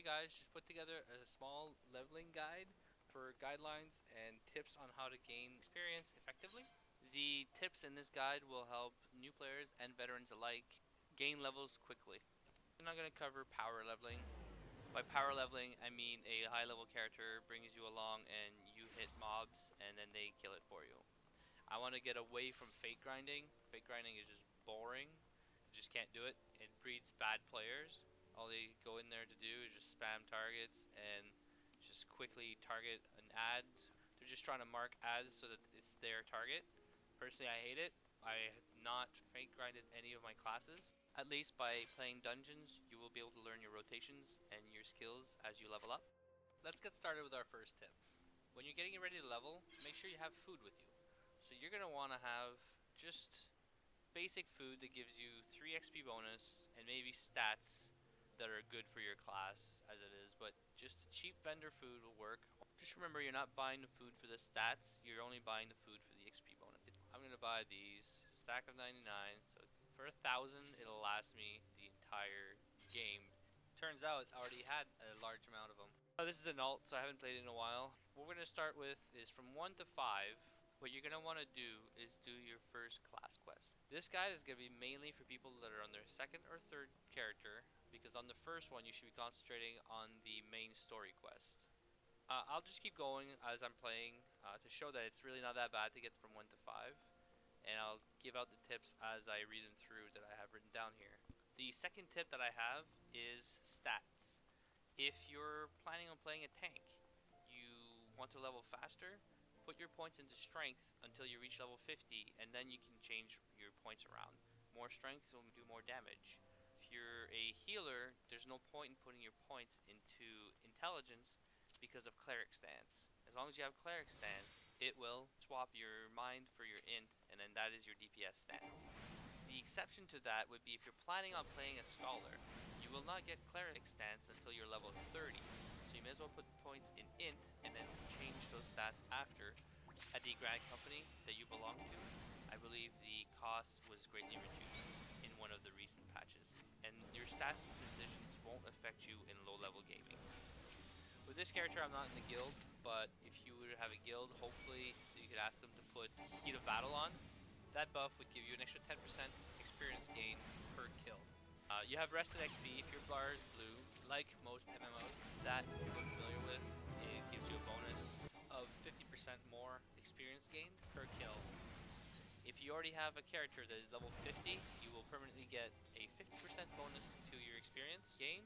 guys, just put together a small leveling guide for guidelines and tips on how to gain experience effectively. The tips in this guide will help new players and veterans alike gain levels quickly. I'm not going to cover power leveling. By power leveling, I mean a high level character brings you along and you hit mobs and then they kill it for you. I want to get away from fate grinding. Fate grinding is just boring. You just can't do it. It breeds bad players. All they go in there to do is just spam targets and just quickly target an ad. They're just trying to mark ads so that it's their target. Personally, I hate it. I have not fate grinded any of my classes. At least by playing dungeons, you will be able to learn your rotations and your skills as you level up. Let's get started with our first tip. When you're getting ready to level, make sure you have food with you. So you're going to want to have just basic food that gives you 3 XP bonus and maybe stats that are good for your class as it is, but just cheap vendor food will work. Just remember, you're not buying the food for the stats, you're only buying the food for the XP bonus. I'm going to buy these, stack of 99, so for 1,000 it'll last me the entire game. Turns out it's already had a large amount of them. This is an alt, so I haven't played it in a while. What we're going to start with is from 1 to 5. What you're going to want to do is do your first class quest. This guide is going to be mainly for people that are on their second or third character, because on the first one you should be concentrating on the main story quest. I'll just keep going as I'm playing to show that it's really not that bad to get from 1 to 5, and I'll give out the tips as I read them through that I have written down here. The second tip that I have is stats. If you're planning on playing a tank, you want to level faster, put your points into strength until you reach level 50, and then you can change your points around. More strength will do more damage. If you're a healer, there's no point in putting your points into intelligence because of cleric stance. As long as you have cleric stance, it will swap your mind for your int, and then that is your DPS stance. The exception to that would be if you're planning on playing a scholar. You will not get cleric stance until you're level 30. So you may as well put points in int and then change those stats after. At the Grand Company that you belong to, I believe the cost was greatly reduced in one of the recent patches, and your stats decisions won't affect you in low level gaming. With this character I'm not in the guild, but if you were to have a guild, hopefully you could ask them to put Heat of Battle on. That buff would give you an extra 10% experience gain per kill. You have rested XP if your bar is blue. Like most MMOs that you're familiar with, it gives you a bonus of 50% more experience gained per kill. If you already have a character that is level 50, you will permanently get a 50% bonus to your experience gain.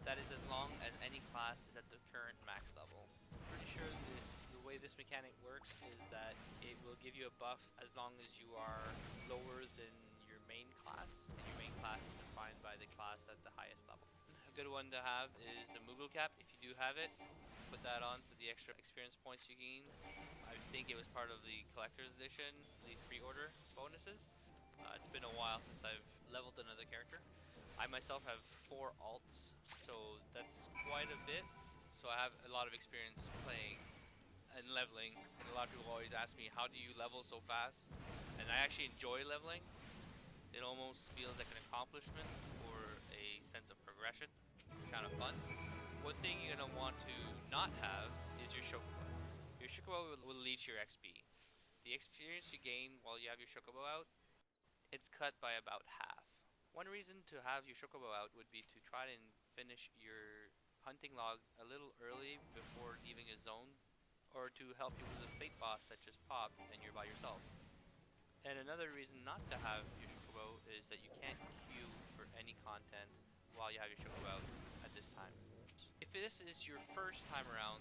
That is as long as any class is at the current max level. I'm pretty sure the way this mechanic works is that it will give you a buff as long as you are lower than your main class, and your main class is defined by the class at the highest level. A good one to have is the Moogle Cap. If you do have it, put that on for the extra experience points you gain. I think it was part of the collector's edition, these pre-order bonuses. It's been a while since I've leveled another character. I myself have 4 alts, so that's quite a bit. So I have a lot of experience playing and leveling, and a lot of people always ask me, how do you level so fast? And I actually enjoy leveling. It almost feels like an accomplishment or a sense of progression. It's kind of fun. One thing you're going to want to not have is your Chocobo. Your Chocobo will leech your XP. The experience you gain while you have your Chocobo out, it's cut by about half. One reason to have your Chocobo out would be to try and finish your hunting log a little early before leaving a zone, or to help you with a fate boss that just popped and you're by yourself. And another reason not to have your Chocobo is that you can't queue for any content while you have your Chocobo out at this time. If this is your first time around,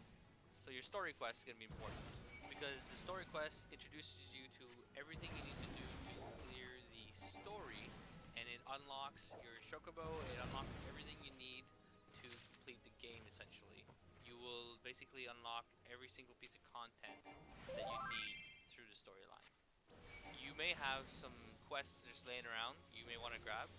so your story quest is going to be important, because the story quest introduces you to everything you need to do to clear the story, and it unlocks your Chocobo, it unlocks everything you need to complete the game essentially. You will basically unlock every single piece of content that you need through the storyline. You may have some quests just laying around you may want to grab.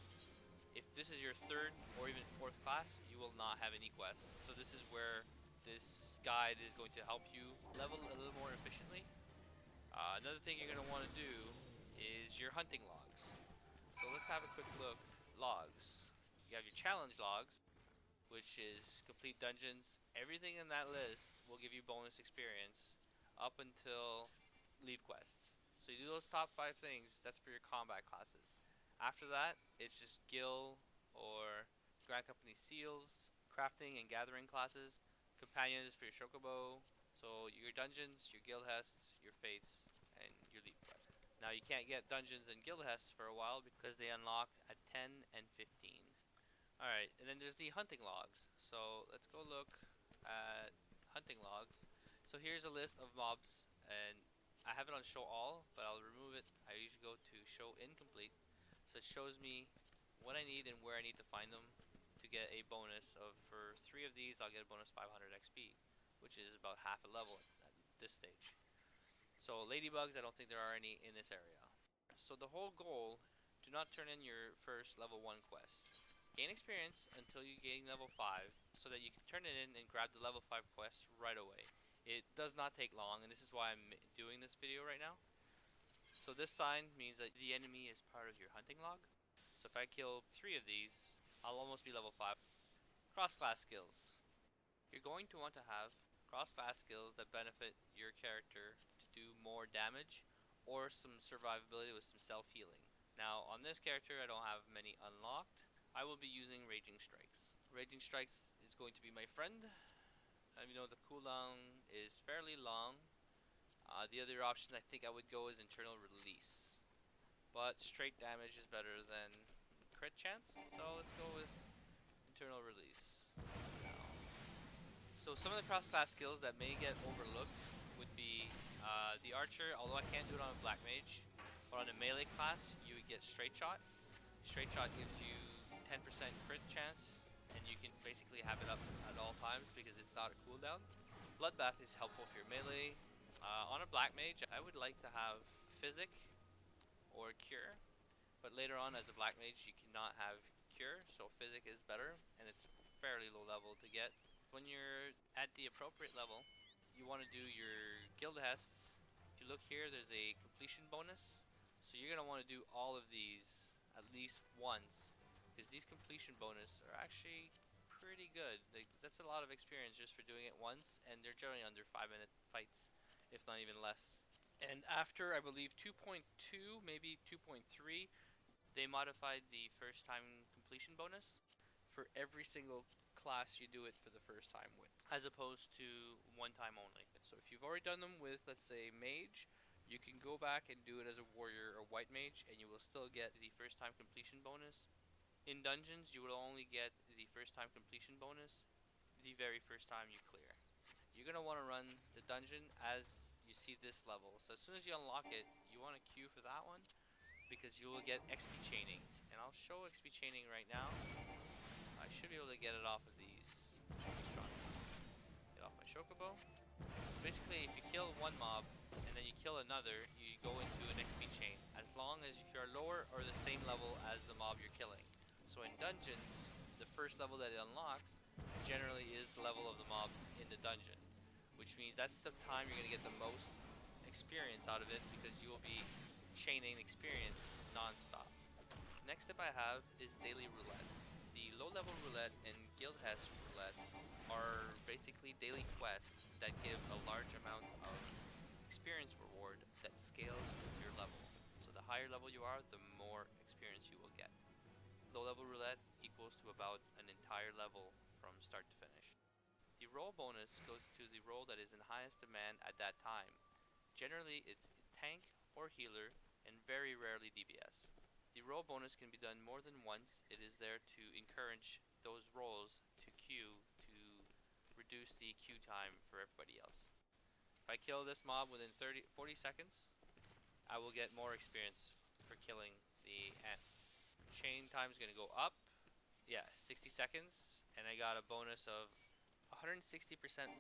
If this is your 3rd or even 4th class, you will not have any quests. So this is where this guide is going to help you level a little more efficiently. Another thing you're going to want to do is your hunting logs. So let's have a quick look. Logs. You have your challenge logs. which is complete dungeons. Everything in that list will give you bonus experience up until levequests. So you do those top 5 things, that's for your combat classes. After that, it's just guild or Grand Company seals, crafting and gathering classes. Companion is for your chocobo. So your dungeons, your guild hests, your fates, and your levequests. Now you can't get dungeons and guild hests for a while because they unlock at 10 and 15. Alright, and then there's the hunting logs. So let's go look at hunting logs. So here's a list of mobs, and I have it on show all, but I'll remove it. I usually go to show incomplete. So it shows me what I need and where I need to find them to get a bonus of, for 3 of these, I'll get a bonus 500 XP, which is about half a level at this stage. So ladybugs, I don't think there are any in this area. So the whole goal, do not turn in your first level 1 quest. Gain experience until you gain level 5 so that you can turn it in and grab the level 5 quest right away. It does not take long, and this is why I'm doing this video right now. So this sign means that the enemy is part of your hunting log. So if I kill 3 of these, I'll almost be level 5. Cross-class skills. You're going to want to have cross-class skills that benefit your character to do more damage or some survivability with some self-healing. Now on this character I don't have many unlocked. I will be using Raging Strikes. Raging Strikes is going to be my friend. You know, the cooldown is fairly long. The other options I think I would go is Internal Release. But straight damage is better than crit chance, so let's go with Internal Release. So some of the cross-class skills that may get overlooked would be the Archer, although I can't do it on a Black Mage. But on a melee class, you would get Straight Shot. Straight Shot gives you 10% crit chance, and you can basically have it up at all times because it's not a cooldown. Bloodbath is helpful for your melee. On a Black Mage, I would like to have Physic or Cure, but later on as a Black Mage you cannot have Cure, so Physic is better, and it's fairly low level to get. When you're at the appropriate level, you want to do your guild hests. If you look here, there's a completion bonus, so you're going to want to do all of these at least once, because these completion bonus are actually pretty good. That's a lot of experience just for doing it once, and they're generally under 5-minute fights, if not even less. And after, I believe, 2.2, maybe 2.3, they modified the first time completion bonus for every single class you do it for the first time with, as opposed to one time only. So if you've already done them with, let's say, Mage, you can go back and do it as a Warrior or White Mage, and you will still get the first time completion bonus. In dungeons, you will only get the first time completion bonus the very first time you clear. You're going to want to run the dungeon as you see this level. So as soon as you unlock it, you want to queue for that one, because you will get XP chaining. And I'll show XP chaining right now. I should be able to get it off of these. Get off my chocobo. So basically, if you kill one mob and then you kill another, you go into an XP chain, as long as if you're lower or the same level as the mob you're killing. So in dungeons, the first level that it unlocks generally is the level of the mobs in the dungeon, which means that's the time you're going to get the most experience out of it, because you will be chaining experience non-stop. Next step I have is daily roulettes. The low-level roulette and guild hest roulette are basically daily quests that give a large amount of experience reward that scales with your level. So the higher level you are, the more experience you will get. Low-level roulette equals to about an entire level from start to finish. The roll bonus goes to the role that is in highest demand at that time. Generally, it's tank or healer, and very rarely DPS. The roll bonus can be done more than once. It is there to encourage those rolls to queue to reduce the queue time for everybody else. If I kill this mob within 40 seconds, I will get more experience for killing the ant. Chain time is going to go up. Yeah, 60 seconds, and I got a bonus of 160%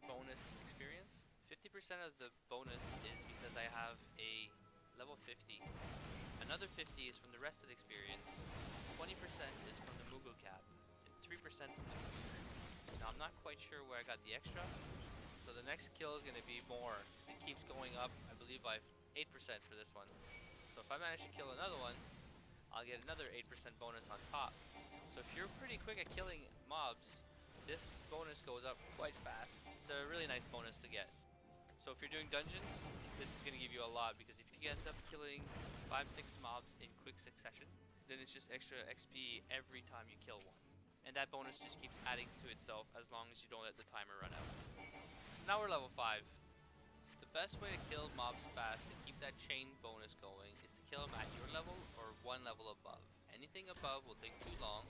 bonus experience. 50% of the bonus is because I have a level 50. Another 50 is from the rest of the experience. 20% is from the Mughal cap, and 3% from the Fury. Now I'm not quite sure where I got the extra, so the next kill is going to be more. It keeps going up, I believe by 8% for this one. So if I manage to kill another one, I'll get another 8% bonus on top. So if you're pretty quick at killing mobs, this bonus goes up quite fast. It's a really nice bonus to get. So if you're doing dungeons, this is going to give you a lot, because if you end up killing 5-6 mobs in quick succession, then it's just extra XP every time you kill one. And that bonus just keeps adding to itself as long as you don't let the timer run out. So now we're level 5. The best way to kill mobs fast to keep that chain bonus going is to kill them at your level or one level above. Anything above will take too long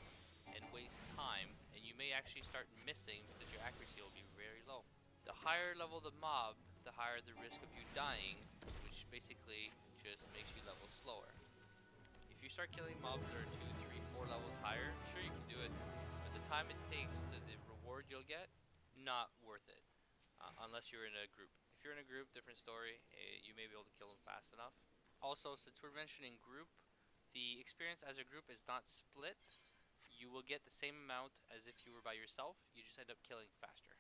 and waste time, and you may actually start missing because your accuracy will be very low. The higher level the mob, the higher the risk of you dying, which basically just makes you level slower. If you start killing mobs that are 2, 3, 4 levels higher, sure you can do it, but the time it takes to the reward you'll get, not worth it, unless you're in a group. If you're in a group, different story, you may be able to kill them fast enough. Also, since we're mentioning group, the experience as a group is not split. You will get the same amount as if you were by yourself, you just end up killing faster.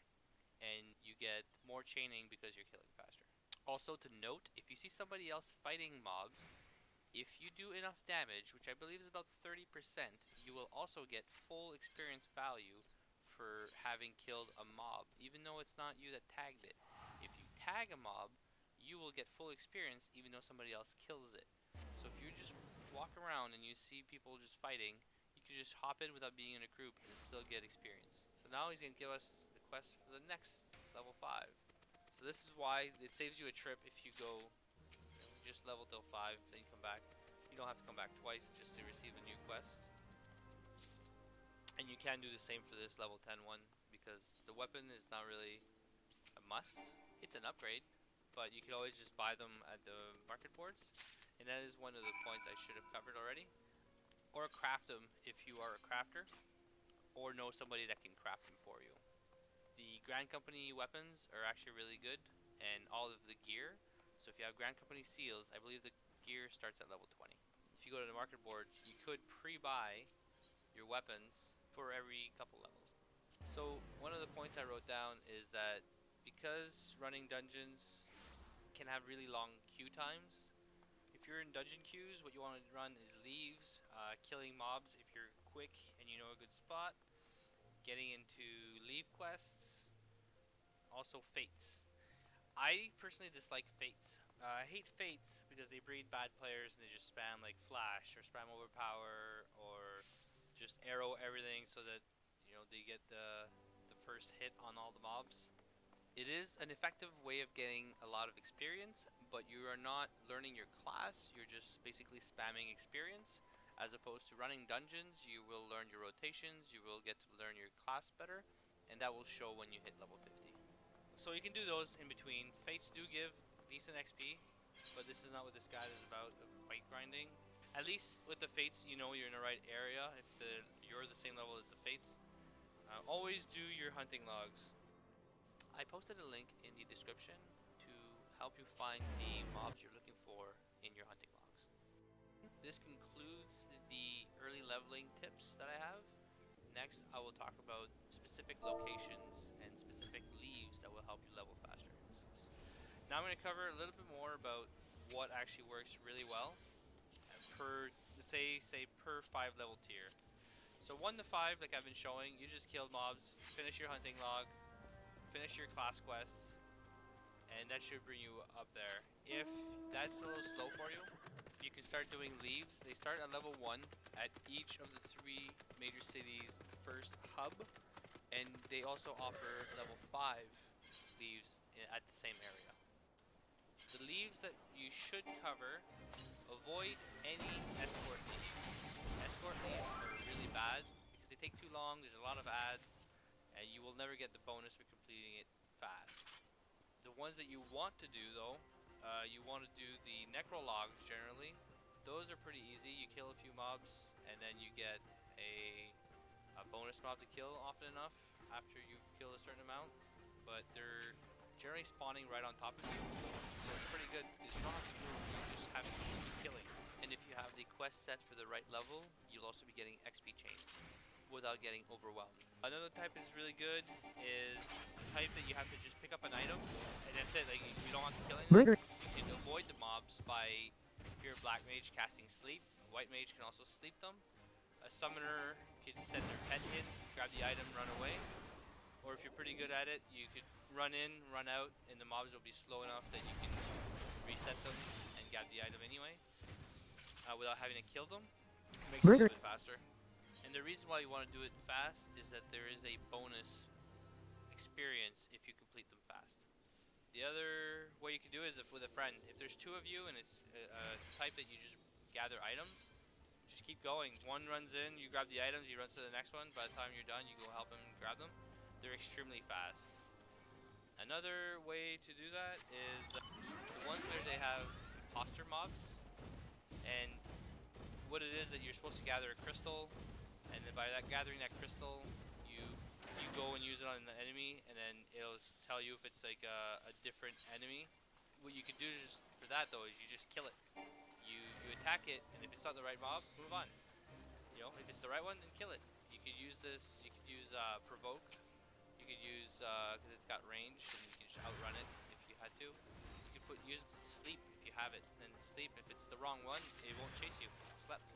And you get more chaining because you're killing faster. Also to note, if you see somebody else fighting mobs, if you do enough damage, which I believe is about 30%, you will also get full experience value for having killed a mob, even though it's not you that tagged it. If you tag a mob, you will get full experience even though somebody else kills it. So if you just walk around and you see people just fighting, you can just hop in without being in a group and still get experience. So now he's going to give us the quest for the next level 5. So this is why it saves you a trip if you go, just level till 5, then you come back. You don't have to come back twice just to receive a new quest. And you can do the same for this level 10 one, because the weapon is not really a must. It's an upgrade, but you can always just buy them at the market boards. And that is one of the points I should have covered already. Or craft them if you are a crafter, or know somebody that can craft them for you. The Grand Company weapons are actually really good, and all of the gear. So if you have Grand Company seals, I believe the gear starts at level 20. If you go to the market boards, you could pre-buy your weapons for every couple levels. So one of the points I wrote down is that because running dungeons can have really long queue times, if you're in dungeon queues, what you want to run is leaves, killing mobs if you're quick and you know a good spot, getting into leave quests, also fates. I personally dislike fates. I hate fates because they breed bad players and they just spam like flash or spam overpower or just arrow everything so that they get the first hit on all the mobs. It is an effective way of getting a lot of experience, but you are not learning your class, you're just basically spamming experience. As opposed to running dungeons, you will learn your rotations, you will get to learn your class better, and that will show when you hit level 50. So you can do those in between. Fates do give decent XP, but this is not what this guide is about, of fight grinding. At least with the fates, you know you're in the right area if you're the same level as the fates. Always do your hunting logs. I posted a link in the description to help you find the mobs you're looking for in your hunting logs. This concludes the early leveling tips that I have. Next, I will talk about specific locations and specific leaves that will help you level faster. Now I'm going to cover a little bit more about what actually works really well per, let's say per 5 level tier. So 1 to 5, like I've been showing, you just kill mobs, finish your hunting log, finish your class quests, and that should bring you up there. If that's a little slow for you, you can start doing leaves. They start at level 1 at each of the 3 major cities' first hub, and they also offer level 5 leaves at the same area. The leaves that you should cover, avoid any escort leaves. Escort leaves are really bad because they take too long, there's a lot of ads, and you will never get the bonus for completing it fast. The ones that you want to do though, you want to do the necrologs generally. Those are pretty easy. You kill a few mobs and then you get a bonus mob to kill often enough after you've killed a certain amount, but they're generally spawning right on top of you, so it's pretty good because you don't have to move, you just have to keep killing. And if you have the quest set for the right level, you'll also be getting XP chains without getting overwhelmed. Another type is really good is the type that you have to just pick up an item and that's it. Like you don't have to kill anything. You can avoid the mobs by, if you're a black mage, casting sleep. A white mage can also sleep them. A summoner can set their pet in, grab the item, run away. Or if you're pretty good at it, you could run in, run out, and the mobs will be slow enough that you can reset them and get the item anyway without having to kill them. It makes it a little bit faster. And the reason why you want to do it fast is that there is a bonus experience if you complete them fast. The other way you can do it is with a friend. If there's two of you and it's a type that you just gather items, just keep going. One runs in, you grab the items, he runs to the next one. By the time you're done, you go help him grab them. They're extremely fast. Another way to do that is the ones where they have imposter mobs. And what it is that you're supposed to gather a crystal, and then by that gathering that crystal, you go and use it on the enemy, and then it'll tell you if it's like a different enemy. What you can do for that though is you just kill it. You attack it, and if it's not the right mob, move on. You know, if it's the right one, then kill it. You could use this. You could use provoke. You could use because it's got range, and you can just outrun it if you had to. You could use sleep if you have it, and sleep if it's the wrong one, it won't chase you. Slept.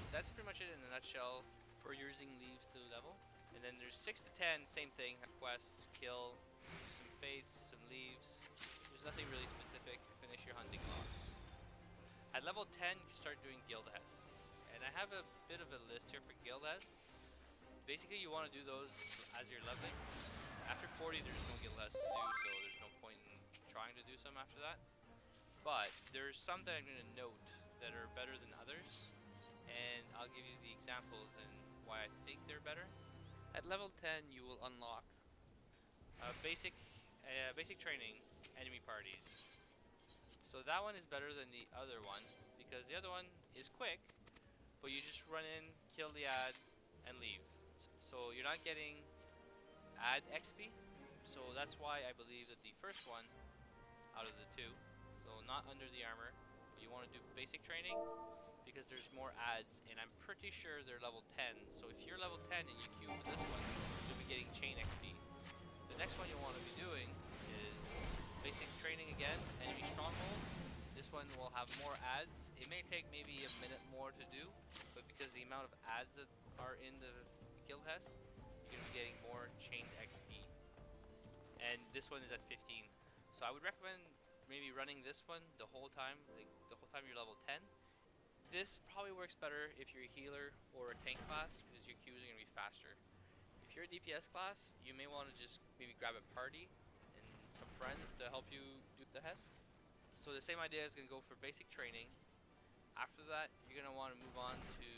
That's pretty much it in a nutshell for using leaves to level. And then there's 6 to 10, same thing. Quests, kill, some fates, some leaves. There's nothing really specific. Finish your hunting log. At level 10, you start doing guild hests. And I have a bit of a list here for guild hests. Basically, you want to do those as you're leveling. After 40, there's no guild hests to do, so there's no point in trying to do some after that. But there's some that I'm going to note that are better than others. And I'll give you the examples and why I think they're better. At level 10, you will unlock basic training enemy parties. So that one is better than the other one because the other one is quick, but you just run in, kill the ad, and leave. So you're not getting ad XP. So that's why I believe that the first one out of the two, so not under the armor, but you want to do basic training, because there's more ads, and I'm pretty sure they're level 10. So if you're level 10 and you queue with this one, you'll be getting chain XP. The next one you'll want to be doing is basic training again, enemy stronghold. This one will have more ads. It may take maybe a minute more to do, but because the amount of ads that are in the guild hest, you're going to be getting more chain XP. And this one is at 15. So I would recommend maybe running this one the whole time, like the whole time you're level 10. This probably works better if you're a healer or a tank class, because your queues are going to be faster. If you're a DPS class, you may want to just maybe grab a party and some friends to help you do the hests. So the same idea is going to go for basic training. After that, you're going to want to move on to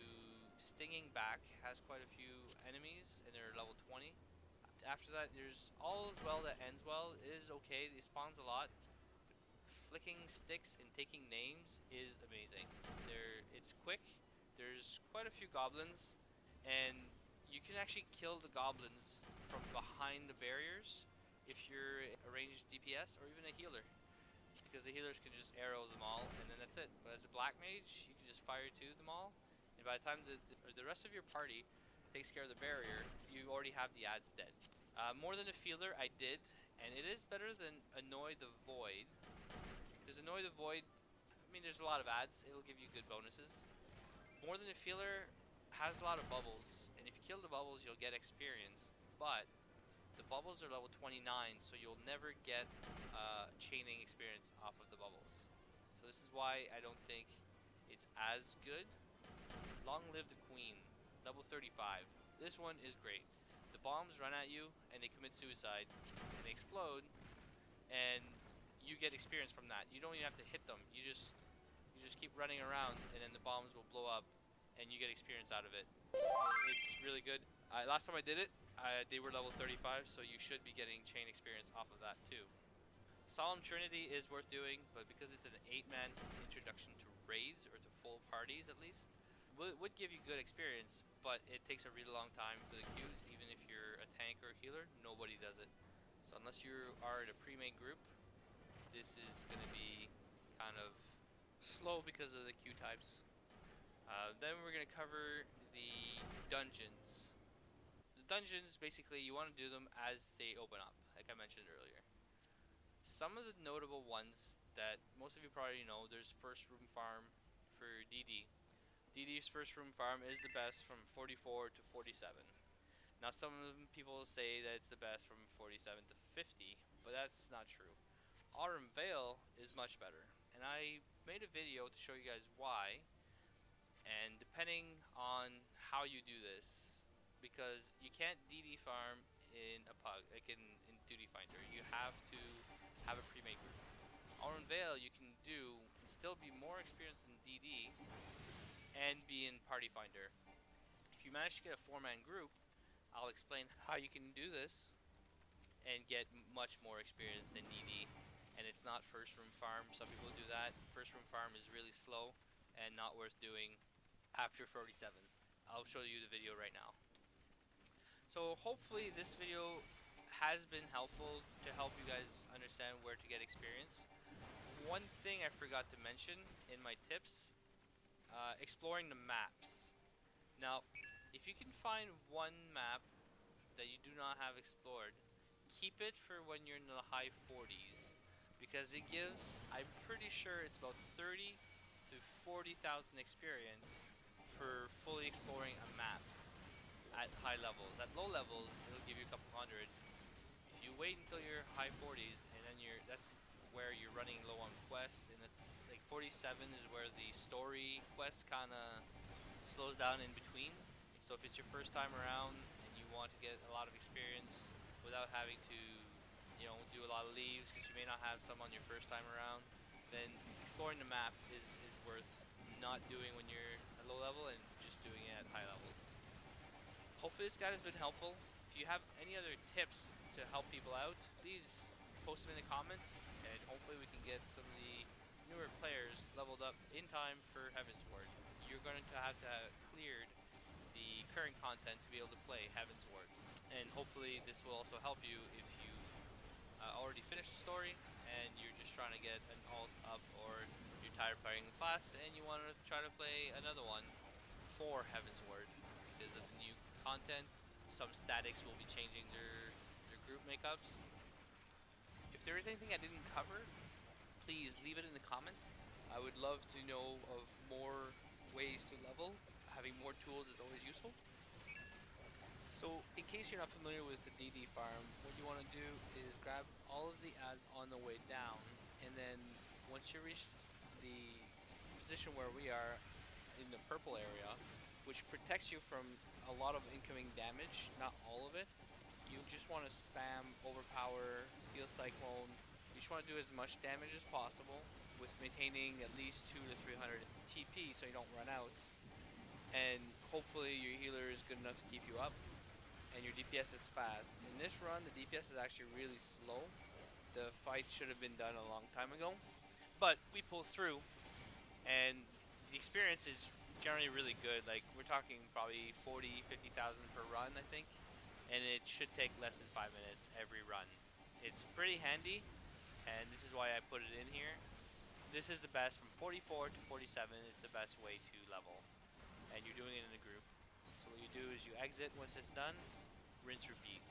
Stinging Back. Has quite a few enemies, and they're level 20. After that, there's All Is Well That Ends Well. It is okay, it spawns a lot. Flicking sticks and taking names is amazing. It's quick. There's quite a few goblins, and you can actually kill the goblins from behind the barriers if you're a ranged DPS or even a healer, because the healers can just arrow them all, and then that's it. But as a black mage, you can just fire to them all, and by the time the rest of your party takes care of the barrier, you already have the ads dead. More than a feeler, I did, and it is better than Annoy the Void. Because Annoy the Void, I mean, there's a lot of ads. It'll give you good bonuses. More Than a Feeler has a lot of bubbles, and if you kill the bubbles, you'll get experience. But the bubbles are level 29, so you'll never get chaining experience off of the bubbles. So this is why I don't think it's as good. Long Live the Queen, level 35. This one is great. The bombs run at you, and they commit suicide, and they explode, and you get experience from that. You don't even have to hit them. You just keep running around, and then the bombs will blow up, and you get experience out of it. It's really good. Last time I did it, they were level 35, so you should be getting chain experience off of that too. Solemn Trinity is worth doing, but because it's an 8-man introduction to raids, or to full parties at least, would give you good experience, but it takes a really long time for the queues. Even if you're a tank or a healer, nobody does it. So unless you are in a pre-made group, this is going to be kind of slow because of the queue types. Then we're going to cover the dungeons. The dungeons, basically, you want to do them as they open up, like I mentioned earlier. Some of the notable ones that most of you probably know, there's First Room Farm for DD. DD's First Room Farm is the best from 44 to 47. Now, some of them people say that it's the best from 47 to 50, but that's not true. Autumn Vale is much better, and I made a video to show you guys why. And depending on how you do this, because you can't DD farm in a pug, like in Duty Finder, you have to have a pre-made group. Autumn Vale you can do and still be more experienced in DD and be in Party Finder. If you manage to get a 4-man group, I'll explain how you can do this and get much more experience than DD. And it's not first room farm. Some people do that. First room farm is really slow and not worth doing after 47. I'll show you the video right now. So hopefully this video has been helpful to help you guys understand where to get experience. One thing I forgot to mention in my tips, exploring the maps. Now, if you can find one map that you do not have explored, keep it for when you're in the high 40s, because it gives, I'm pretty sure it's about 30 to 40,000 experience for fully exploring a map at high levels. At low levels, it'll give you a couple hundred. If you wait until you're high 40s, and then that's where you're running low on quests, and it's like 47 is where the story quest kind of slows down in between. So if it's your first time around and you want to get a lot of experience without having to, you know, do a lot of leaves because you may not have some on your first time around, then exploring the map is worth not doing when you're at low level and just doing it at high levels. Hopefully this guide has been helpful. If you have any other tips to help people out, please post them in the comments, and hopefully we can get some of the newer players leveled up in time for Heavensward. You're going to have cleared the current content to be able to play Heavensward, and hopefully this will also help you if you already finished the story and you're just trying to get an alt up, or you're tired of playing the class and you want to try to play another one for Heavensward. Because of the new content, some statics will be changing their group makeups. If there is anything I didn't cover, please leave it in the comments. I would love to know of more ways to level. Having more tools is always useful. So in case you're not familiar with the DD farm, what you want to do is grab all of the ads on the way down, and then once you reach the position where we are in the purple area, which protects you from a lot of incoming damage, not all of it, you just want to spam Overpower, Steel Cyclone. You just want to do as much damage as possible with maintaining at least 200 to 300 TP so you don't run out. And hopefully your healer is good enough to keep you up, and your DPS is fast. In this run, the DPS is actually really slow. The fight should have been done a long time ago, but we pull through, and the experience is generally really good. Like, we're talking probably 40, 50,000 per run, I think, and it should take less than 5 minutes every run. It's pretty handy, and this is why I put it in here. This is the best from 44 to 47. It's the best way to level, and you're doing it in a group. So what you do is you exit once it's done, rinse, repeat.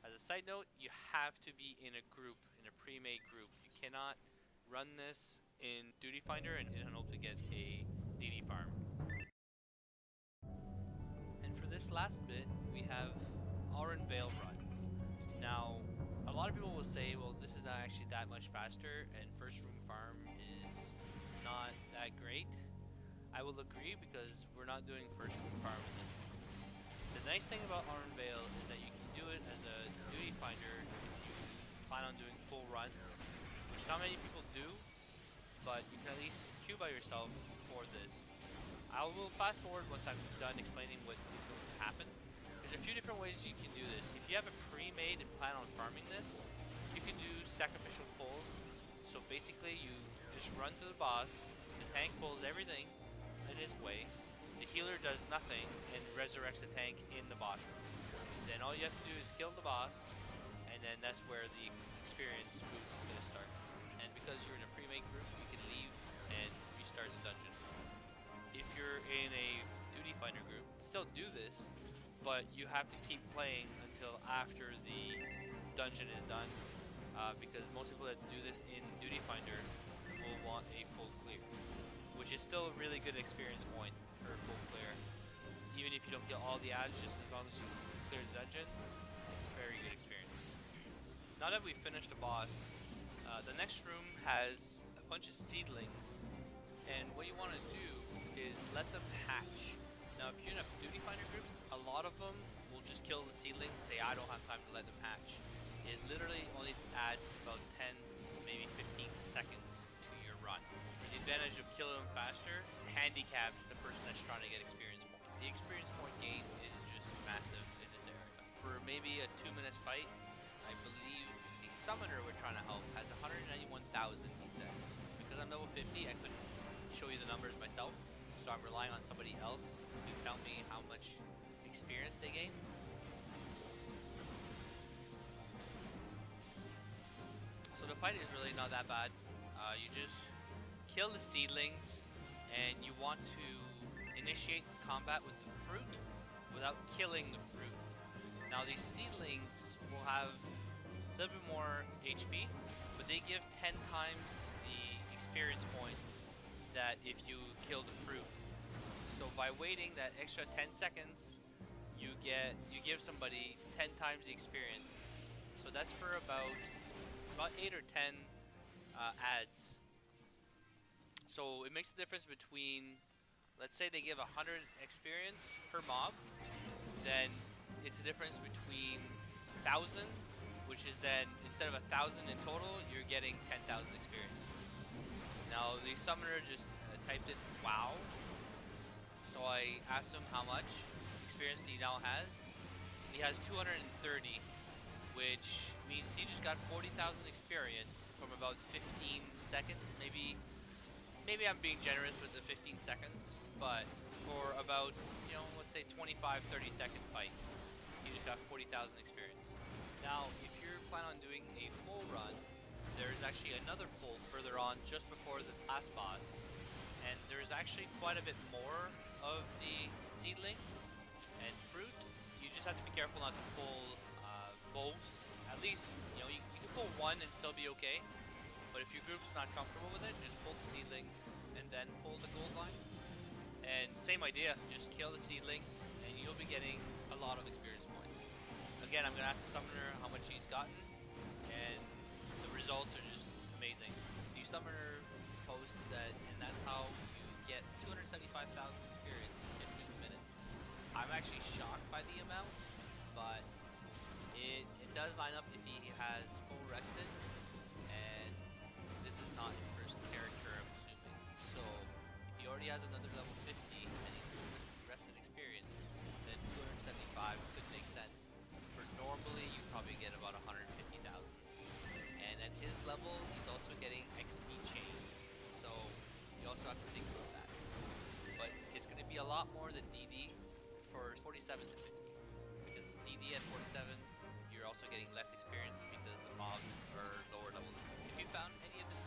As a side note, you have to be in a group, in a pre-made group. You cannot run this in Duty Finder and hope to get a DD farm. And for this last bit, we have Autumn Vale runs. Now, a lot of people will say, well, this is not actually that much faster, and first room farm is not that great. I will agree, because we're not doing first room farm in this one. The nice thing about Autumn Vale is that you can do it as a Duty Finder if you plan on doing full runs, which not many people do, but you can at least queue by yourself for this. I will fast forward once I'm done explaining what is going to happen. There's a few different ways you can do this. If you have a pre-made and plan on farming this, you can do sacrificial pulls. So basically you just run to the boss, the tank pulls everything in his way, the healer does nothing and resurrects the tank in the boss room. Then all you have to do is kill the boss, and then that's where the experience boost is going to start. And because you're in a pre-made group, you can leave and restart the dungeon. If you're in a Duty Finder group, still do this, but you have to keep playing until after the dungeon is done, because most people that do this in Duty Finder will want a full clear, which is still a really good experience point for full clear. Even if you don't get all the ads, just as long as you clear the dungeon. It's very good experience. Now that we've finished the boss, the next room has a bunch of seedlings, and what you want to do is let them hatch. Now if you're in a duty finder group, a lot of them will just kill the seedlings, say I don't have time to let them hatch. It literally only adds about 10, maybe 15 seconds to your run. The advantage of killing them faster handicaps the person that's trying to get experience points. The experience point gain is just massive in this area. For maybe a 2-minute fight, I believe the summoner we're trying to help has 191,000, he says. Because I'm level 50, I couldn't show you the numbers myself, so I'm relying on somebody else to tell me how much experience they gain. So the fight is really not that bad. You just kill the seedlings, and you want to initiate combat with the fruit without killing the fruit. Now these seedlings will have a little bit more HP, but they give 10 times the experience points that if you kill the fruit. So by waiting that extra 10 seconds, you give somebody 10 times the experience. So that's for about 8 or 10 ads. So it makes a difference between, let's say they give 100 experience per mob, then it's a difference between 1,000, which is then instead of 1,000 in total, you're getting 10,000 experience. Now the summoner just typed in WoW, so I asked him how much experience he now has. He has 230, which means he just got 40,000 experience from about 15 seconds. Maybe I'm being generous with the 15 seconds, but for about, let's say 25-30 second fight, he just got 40,000 experience. Now, if you're planning on doing a full run, there's actually another full further on just before the last boss, and there's actually quite a bit more of the seedlings and fruit. You just have to be careful not to pull both. At least, you can pull one and still be okay. But if your group's not comfortable with it, just pull the seedlings and then pull the gold line. And same idea, just kill the seedlings and you'll be getting a lot of experience points. Again, I'm going to ask the summoner how much he's gotten, and the results are just amazing. The summoner posts that, and that's how you get 275,000 experience in 2 minutes. I'm actually shocked by the amount, but it does line up if he has full rested, and this is not his first character, I'm assuming. So if he already has another level 50 and he's rested experience, then 275 could make sense. For normally, you probably get about 150,000. And at his level, he's also getting XP chain. So you also have to think about that. But it's going to be a lot more than DD for 47 to 50. Because DD at 47, you're also getting less experience because the mobs are lower level. If you found any of this